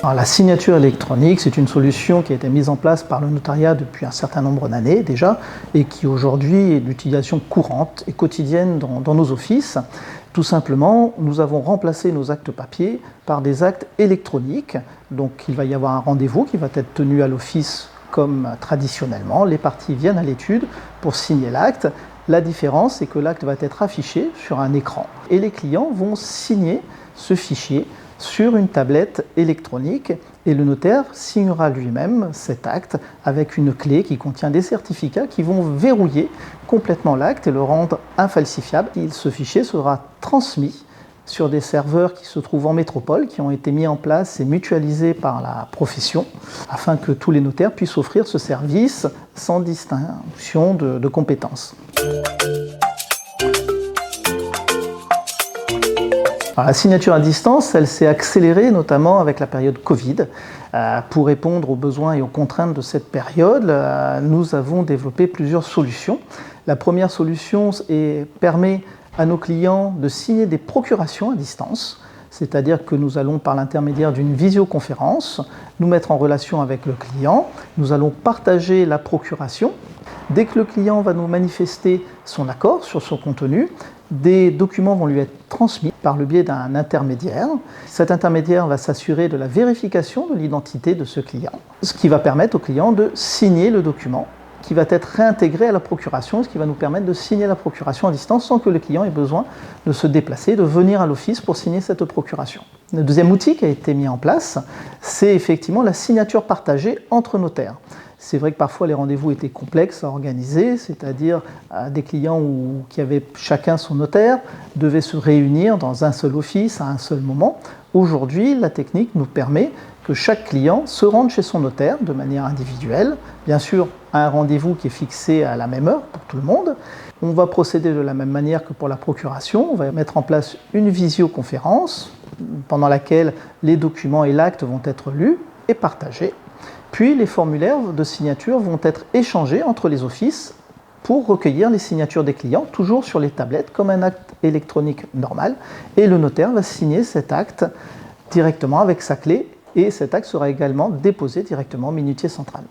Alors, la signature électronique, c'est une solution qui a été mise en place par le notariat depuis un certain nombre d'années déjà et qui aujourd'hui est d'utilisation courante et quotidienne dans nos offices. Tout simplement, nous avons remplacé nos actes papier par des actes électroniques. Donc il va y avoir un rendez-vous qui va être tenu à l'office comme traditionnellement. Les parties viennent à l'étude pour signer l'acte. La différence, c'est que l'acte va être affiché sur un écran et les clients vont signer ce fichier sur une tablette électronique et le notaire signera lui-même cet acte avec une clé qui contient des certificats qui vont verrouiller complètement l'acte et le rendre infalsifiable. Ce fichier sera transmis sur des serveurs qui se trouvent en métropole, qui ont été mis en place et mutualisés par la profession, afin que tous les notaires puissent offrir ce service sans distinction de compétences. Alors, la signature à distance, elle s'est accélérée notamment avec la période Covid. Pour répondre aux besoins et aux contraintes de cette période, nous avons développé plusieurs solutions. La première solution permet à nos clients de signer des procurations à distance, c'est-à-dire que nous allons, par l'intermédiaire d'une visioconférence, nous mettre en relation avec le client. Nous allons partager la procuration. Dès que le client va nous manifester son accord sur son contenu, des documents vont lui être transmis par le biais d'un intermédiaire. Cet intermédiaire va s'assurer de la vérification de l'identité de ce client, ce qui va permettre au client de signer le document qui va être réintégré à la procuration, ce qui va nous permettre de signer la procuration à distance sans que le client ait besoin de se déplacer, de venir à l'office pour signer cette procuration. Le deuxième outil qui a été mis en place, c'est effectivement la signature partagée entre notaires. C'est vrai que parfois les rendez-vous étaient complexes à organiser, c'est-à-dire des clients qui avaient chacun son notaire devaient se réunir dans un seul office à un seul moment. Aujourd'hui, la technique nous permet que chaque client se rende chez son notaire de manière individuelle, bien sûr à un rendez-vous qui est fixé à la même heure pour tout le monde. On va procéder de la même manière que pour la procuration, on va mettre en place une visioconférence pendant laquelle les documents et l'acte vont être lus et partagés. Puis les formulaires de signature vont être échangés entre les offices pour recueillir les signatures des clients, toujours sur les tablettes, comme un acte électronique normal. Et le notaire va signer cet acte directement avec sa clé et cet acte sera également déposé directement au minutier central.